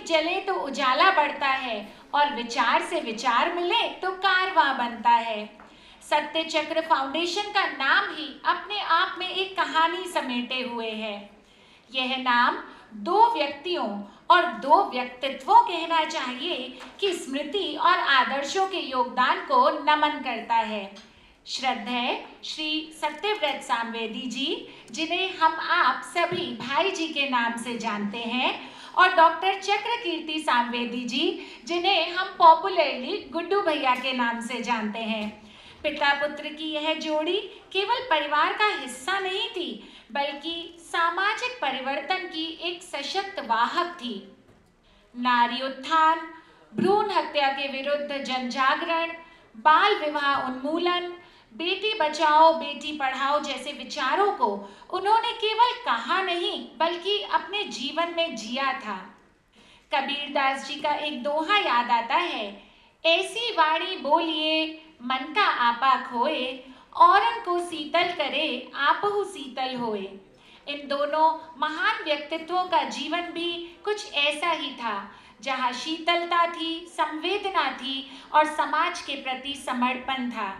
जले तो उजाला बढ़ता है और विचार से विचार मिले तो कारवां बनता है। सत्य चक्र फाउंडेशन का नाम ही अपने आप में एक कहानी समेटे हुए है। यह नाम दो व्यक्तियों और दो व्यक्तित्वों कहना चाहिए कि स्मृति और आदर्शों के योगदान को नमन करता है। श्रद्धेय श्री सत्यव्रत सामवेदी जी, जिन्हें हम आप सभी भाई जी के नाम से जानते हैं, और डॉक्टर चक्रकीर्ति सामवेदी जी, जिन्हें हम पॉपुलरली गुड्डू भैया के नाम से जानते हैं। पिता पुत्र की यह जोड़ी केवल परिवार का हिस्सा नहीं थी, बल्कि सामाजिक परिवर्तन की एक सशक्त वाहक थी। नारी उत्थान, भ्रूण हत्या के विरुद्ध जनजागरण, बाल विवाह उन्मूलन, बेटी बचाओ बेटी पढ़ाओ जैसे विचारों को उन्होंने केवल कहा नहीं बल्कि अपने जीवन में जिया था। कबीरदास जी का एक दोहा याद आता है, ऐसी वाणी बोलिए मन का आपा खोए, औरन को शीतल करे आपहु शीतल होए। इन दोनों महान व्यक्तित्वों का जीवन भी कुछ ऐसा ही था, जहाँ शीतलता थी, संवेदना थी और समाज के प्रति समर्पण था।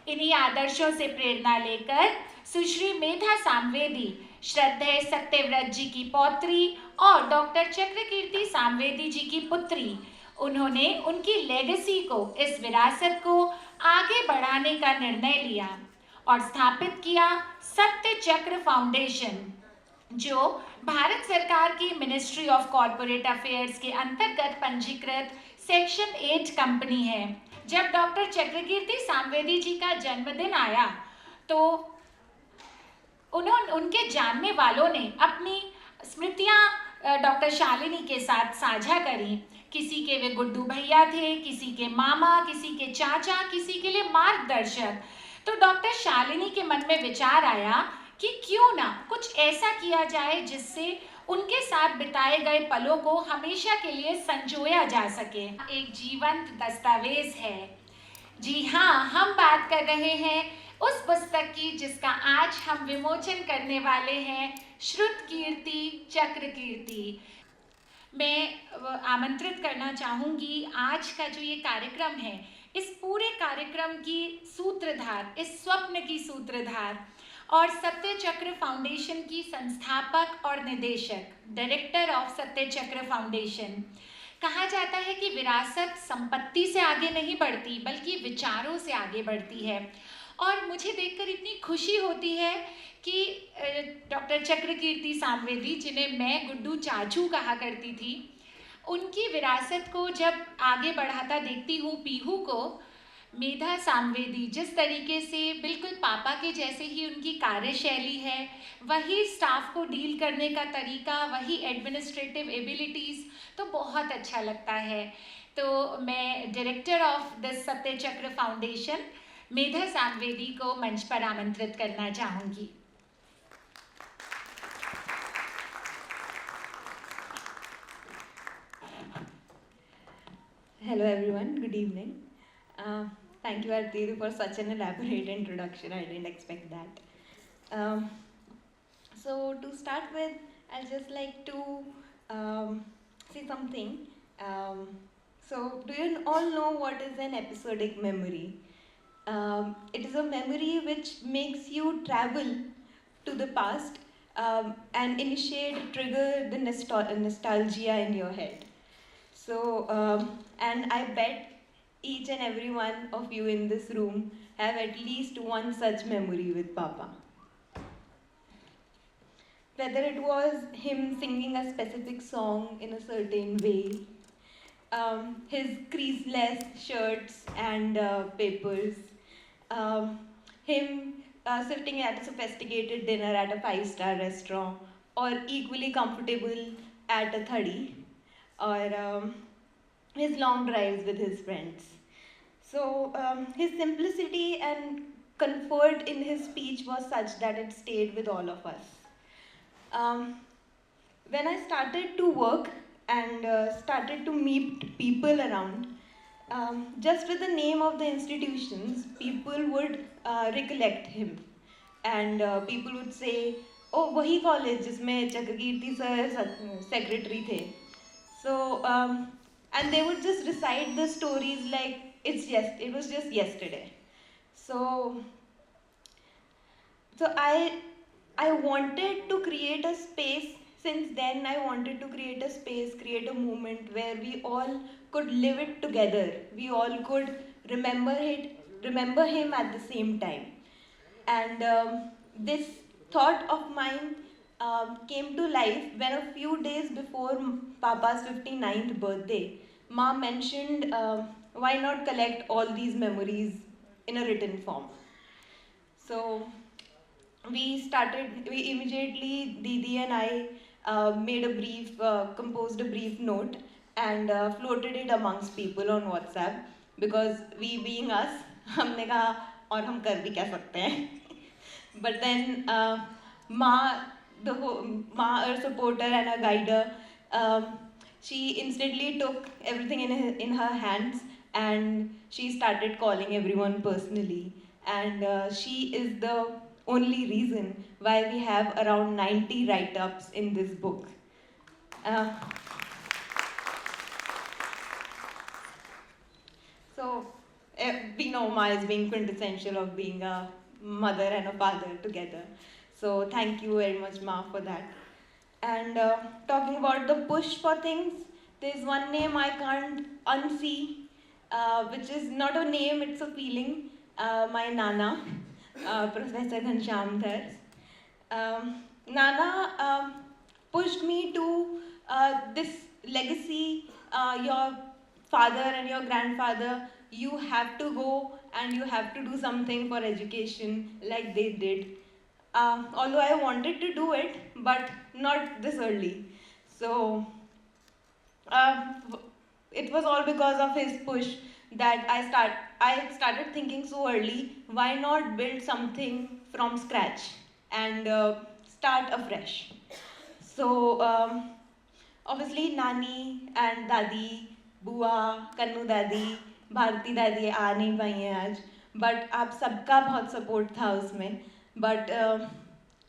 इन्हीं आदर्शों से प्रेरणा लेकर सुश्री मेधा सामवेदी, श्रद्धेय सत्यव्रत जी की पौत्री और डॉक्टर चक्रकीर्ति सामवेदी जी की पुत्री, उन्होंने उनकी लेगेसी को, इस विरासत को आगे बढ़ाने का निर्णय लिया और स्थापित किया सत्य चक्र फाउंडेशन, जो भारत सरकार की मिनिस्ट्री ऑफ कॉरपोरेट अफेयर्स के अंतर्गत पंजीकृत सेक्शन 8 कंपनी है। जब डॉक्टर चक्रकीर्ति सामवेदी जी का जन्मदिन आया तो उनके जानने वालों ने अपनी स्मृतियां डॉक्टर शालिनी के साथ साझा करी। किसी के वे गुड्डू भैया थे, किसी के मामा, किसी के चाचा, किसी के लिए मार्गदर्शक। तो डॉक्टर शालिनी के मन में विचार आया कि क्यों ना कुछ ऐसा किया जाए जिससे उनके साथ बिताए गए पलों को हमेशा के लिए संजोया जा सके। एक जीवंत दस्तावेज है। जी हाँ, हम बात कर रहे हैं उस पुस्तक की जिसका आज हम विमोचन करने वाले हैं, श्रुत कीर्ति चक्र कीर्ति। मैं आमंत्रित करना चाहूँगी, आज का जो ये कार्यक्रम है, इस पूरे कार्यक्रम की सूत्रधार, इस स्वप्न की सूत्रधार और सत्य चक्र फाउंडेशन की संस्थापक और निदेशक, डायरेक्टर ऑफ सत्य चक्र फाउंडेशन। कहा जाता है कि विरासत संपत्ति से आगे नहीं बढ़ती बल्कि विचारों से आगे बढ़ती है, और मुझे देखकर इतनी खुशी होती है कि डॉक्टर चक्रकीर्ति सामवेदी, जिन्हें मैं गुड्डू चाचू कहा करती थी, उनकी विरासत को जब आगे बढ़ाता देखती हूँ पीहू को, मेधा सामवेदी जिस तरीके से बिल्कुल पापा के जैसे ही उनकी कार्यशैली है, वही स्टाफ को डील करने का तरीका, वही एडमिनिस्ट्रेटिव एबिलिटीज़, तो बहुत अच्छा लगता है। तो मैं डायरेक्टर ऑफ दिस सत्य चक्र फाउंडेशन मेधा सामवेदी को मंच पर आमंत्रित करना चाहूँगी। Hello everyone, good evening. Thank you Arti for such an elaborate introduction. I didn't expect that. So to start with, I'll just like to say something. So do you all know what is an episodic memory? It is a memory which makes you travel to the past and trigger the nostalgia in your head. So, and I bet each and every one of you in this room have at least one such memory with Papa. Whether it was him singing a specific song in a certain way, his creaseless shirts and papers, him sitting at a sophisticated dinner at a 5-star restaurant, or equally comfortable at a thadi, or his long drives with his friends. So his simplicity and comfort in his speech was such that it stayed with all of us. When I started to work and started to meet people around, just with the name of the institutions, people would recollect him. And people would say, oh, wahi college जिसमें चक्रकीर्ति sir secretary थे. So, and they would just recite the stories like it was just yesterday. So, so I wanted to create a space. Since then, I wanted to create a space, create a moment where we all could live it together. We all could remember him at the same time. And this thought of mine came to life when a few days before Papa's 59th birthday, Ma mentioned why not collect all these memories in a written form. So we immediately, Didi and I composed a brief note and floated it amongst people on WhatsApp because we being us, हमने कहा और हम कर भी क्या सकते हैं. But then Ma, Ma, a supporter and a guider, she instantly took everything in her hands and she started calling everyone personally. And she is the only reason why we have around 90 write-ups in this book. Uh, so we know Ma is being quintessential of being a mother and a father together. So thank you very much, Ma, for that. And talking about the push for things, there's one name I can't unsee, which is not a name, it's a feeling. My Nana, Professor Ghanshyam Dhar. Nana pushed me to this legacy. Your father and your grandfather, you have to go and you have to do something for education like they did. Although I wanted to do it, but not this early. So uh, it was all because of his push that I started thinking so early. Why not build something from scratch and start afresh? So obviously Nani and Dadi, बुआ, कन्नू दादी, भारती दादी आ नहीं पाई हैं आज, but आप सबका बहुत support था उसमें. But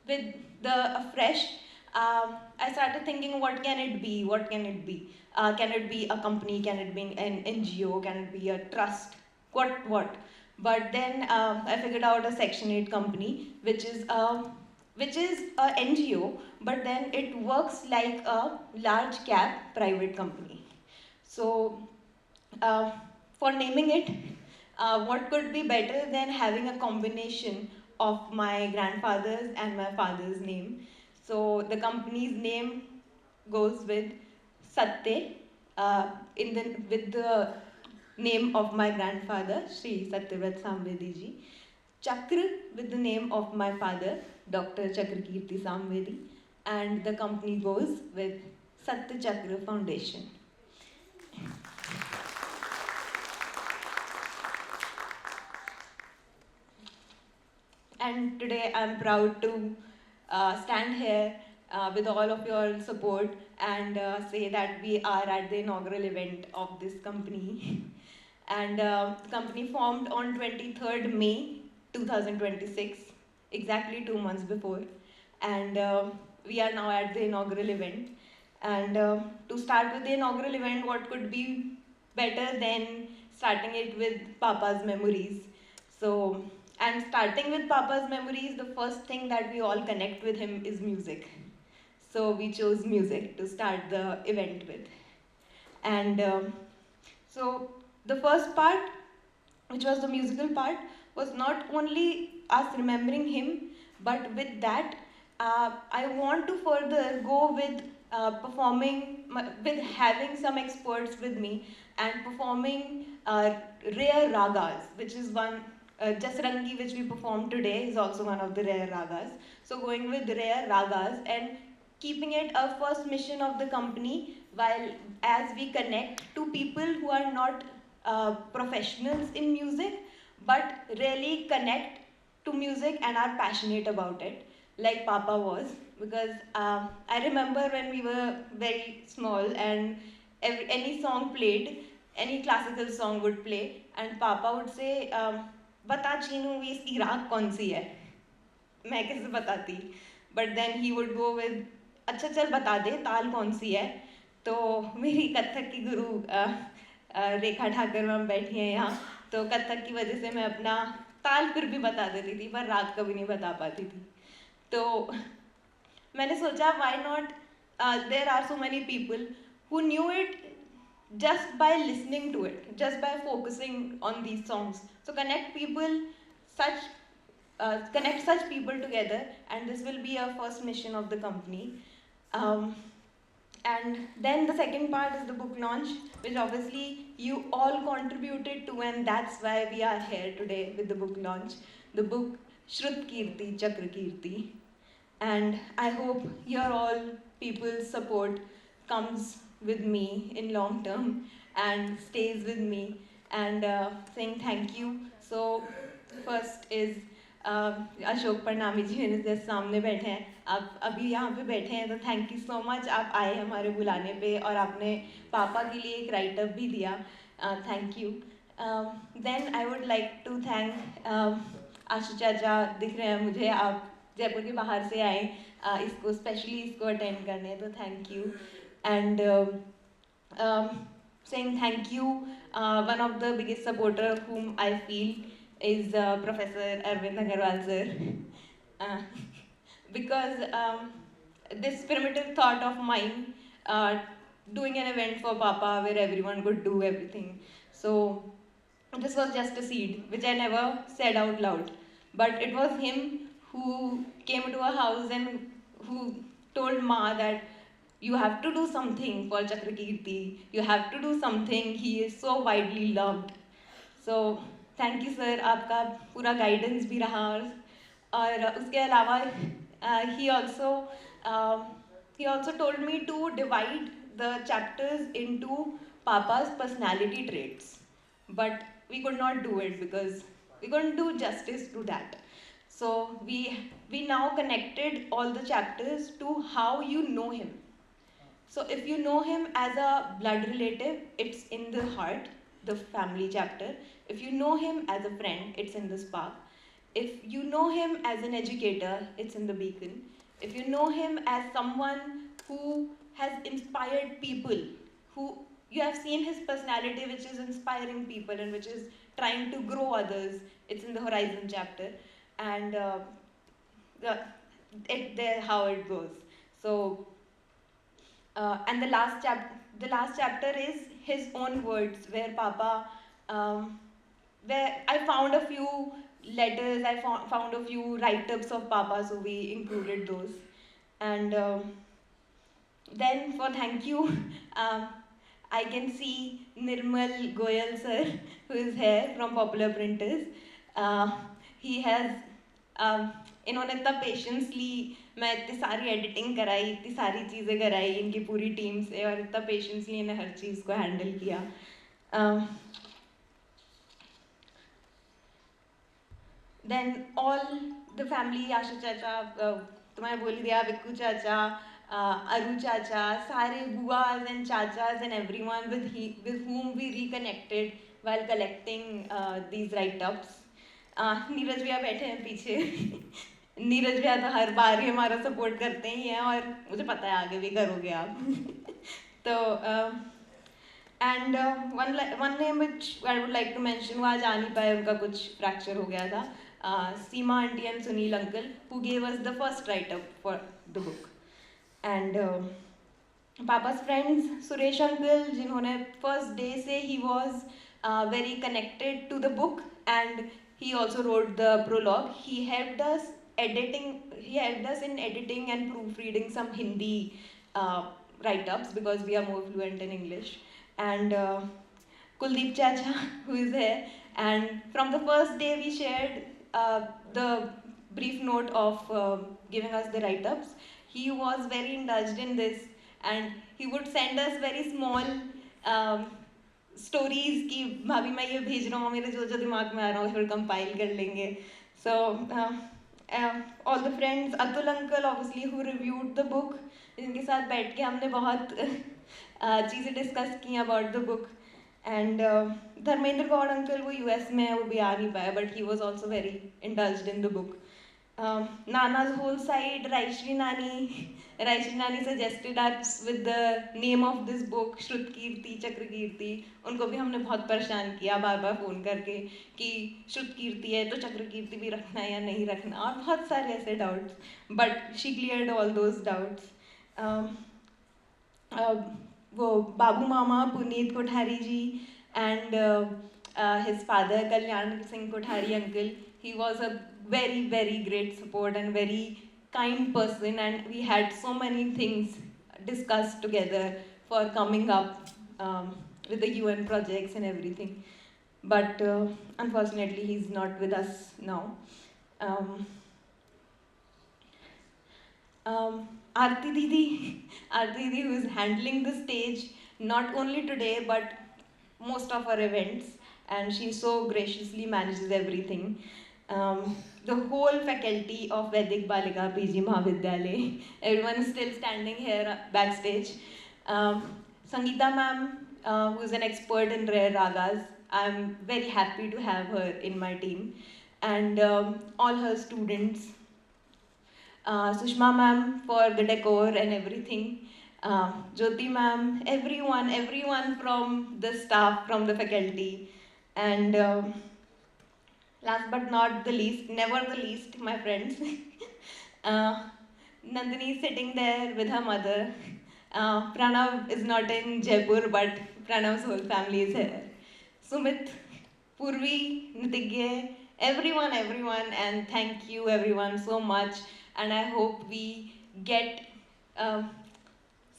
with the fresh, I started thinking, what can it be? What can it be? Can it be a company? Can it be an NGO? Can it be a trust? What? But then I figured out a Section 8 company, which is a NGO, but then it works like a large cap private company. So uh, for naming it, what could be better than having a combination of my grandfather's and my father's name? So the company's name goes with Satya, with the name of my grandfather, Sri Satyavrat Samvedi ji. Chakra with the name of my father, Dr. Chakrakirti Samvedi, and the company goes with Satya Chakra Foundation. And today I'm proud to stand here with all of your support and say that we are at the inaugural event of this company. And the company formed on 23rd May 2026, exactly 2 months before. And we are now at the inaugural event. And to start with the inaugural event, what could be better than starting it with Papa's memories? So, and starting with Papa's memories, the first thing that we all connect with him is music. So we chose music to start the event with. And so the first part, which was the musical part, was not only us remembering him, but with that, I want to further go with with having some experts with me and performing rare ragas, which is one. Jasrangi, which we performed today, is also one of the rare ragas. So going with rare ragas and keeping it a first mission of the company, while as we connect to people who are not professionals in music, but really connect to music and are passionate about it, like Papa was. Because I remember when we were very small and any song played, any classical song would play, and Papa would say, बता चीनू इसकी राग कौन सी है, मैं कैसे बताती. But then he would go with, अच्छा चल बता दे ताल कौन सी है. तो मेरी कथक की गुरु रेखा ठाकर मैम बैठी हैं यहाँ, तो कथक की वजह से मैं अपना ताल फिर भी बता देती थी पर राग कभी नहीं बता पाती थी। तो मैंने सोचा why not, there are so many people who knew it just by listening to it, just by focusing on these songs. So connect such people together, and this will be our first mission of the company. Um, and then the second part is the book launch, which obviously you all contributed to, and that's why we are here today with the book launch. The book Shrut Kirti Chakra Kirti, and I hope your all people's support comes with me in long term and stays with me, and saying thank you. So first is Ashok Parnami ji मेरे से सामने बैठे हैं, आप अभी यहाँ पे बैठे हैं, तो थैंक यू सो मच, आप आए हमारे बुलाने पे और आपने पापा के लिए एक राइट अप भी दिया, thank you. Then I would like to thank Ashu चाचा, दिख रहे हैं मुझे, आप जयपुर के बाहर से आए इसको स्पेशली इसको अटेंड करने, तो thank you. And saying thank you, one of the biggest supporter whom I feel is Professor Arvind Agarwal sir, uh, because this primitive thought of mine, doing an event for Papa where everyone could do everything, so this was just a seed which I never said out loud, but it was him who came to our house and who told Ma that you have to do something for Chakrakirti, you have to do something, he is so widely loved. So thank you sir, आपका पूरा guidance भी रहा, और उसके अलावा he also told me to divide the chapters into Papa's personality traits, but we could not do it because we couldn't do justice to that. So we now connected all the chapters to how you know him. So if you know him as a blood relative, it's in the heart, the family chapter. If you know him as a friend, it's in the spark. If you know him as an educator, it's in the beacon. If you know him as someone who has inspired people, who you have seen his personality, which is inspiring people and which is trying to grow others, it's in the horizon chapter. And there how it goes. So and the last chapter is his own words, where Papa, where I found a few letters, I found a few write-ups of Papa, so we included those. And then for thank you, I can see Nirmal Goyal sir, who is here from Popular Printers. He has इन्होंने इतना patiently, मैं इतनी सारी editing कराई, इतनी सारी चीज़ें कराई इनकी पूरी टीम से, और इतना पेशेंसली इन्हें हर चीज़ को हैंडल किया। Then all the family, Ashu चाचा, तुम्हें बोल दिया, विक्कू चाचा, अरु चाचा, सारे बुआज एंड चाचाज and everyone with whom we reconnected while collecting these write-ups. Neeraj भैया बैठे हैं पीछे नीरज भैया तो हर बार ही हमारा सपोर्ट करते ही हैं, और मुझे पता है आगे भी करोगे आप तो and one name which I would like to mention, वो आज आ नहीं पाए, उनका कुछ फ्रैक्चर हो गया था, Seema aunty and Sunil uncle, who gave us the first write up for the book. And papa's friends, Suresh uncle, जिन्होंने फर्स्ट डे से ही was very connected to the book, and he also wrote the prologue. He helped us in editing and proofreading some Hindi write-ups because we are more fluent in English. And Kuldeep Chacha, who is here, and from the first day we shared the brief note of giving us the write-ups. He was very indulged in this, and he would send us very small stories की, भाभी मैं ये भेज रहा हूँ, मेरे जो जो दिमाग में आ रहा हूँ फिर कंपाइल कर लेंगे। So all the friends, Atul uncle obviously who reviewed the book, जिनके साथ बैठ के हमने बहुत चीज़ें डिस्कस की about the book. And Dharmendra Gaur uncle, वो यूएस में है, वो भी आ नहीं पाया, but he was also very indulged in the book. Nana's whole side, Raishri Nani suggested us with the name of this book, Shrut Kirti, Chakra Kirti. उनको भी हमने बहुत परेशान किया बार बार फ़ोन करके कि श्रुत कीर्ति है तो चक्र कीर्ति भी रखना है या नहीं रखना, और बहुत सारे ऐसे doubts, but she cleared all those doubts. वो बाबू मामा पुनीत कोठारी जी and his father Kalyan Singh Kothari uncle, he was a very great support and very kind person, and we had so many things discussed together for coming up with the UN projects and everything. But unfortunately he's not with us now. um, Aarti Didi, who is handling the stage not only today but most of our events, and she so graciously manages everything. The whole faculty of Vedic Balika PG Mahavidyalaya, everyone is still standing here backstage. Sangeeta ma'am, who is an expert in rare ragas, I'm very happy to have her in my team, and all her students. Sushma ma'am for the decor and everything. Jyoti ma'am, everyone from the staff, from the faculty. And last but not the least, never the least, my friends. Nandini is sitting there with her mother. Pranav is not in Jaipur, but Pranav's whole family is here. Sumit, Purvi, Nitigya, everyone, and thank you everyone so much. And I hope we get,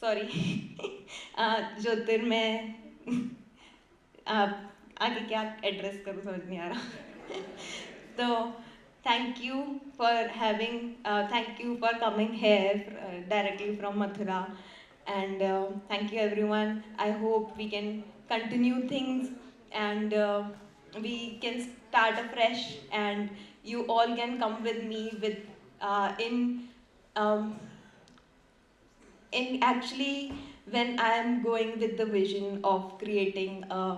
sorry, ज्योतिर्मय, आगे क्या address करूँ समझ नहीं आ रहा. So thank you for having, thank you for coming here directly from Mathura, and thank you everyone. I hope we can continue things, and we can start afresh, and you all can come with me with um, in actually when I am going with the vision of creating a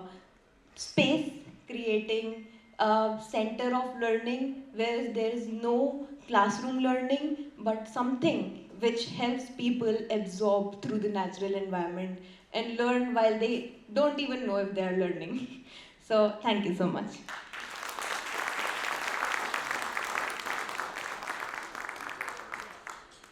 space, creating a center of learning where there is no classroom learning, but something which helps people absorb through the natural environment and learn while they don't even know if they are learning. So thank you so much.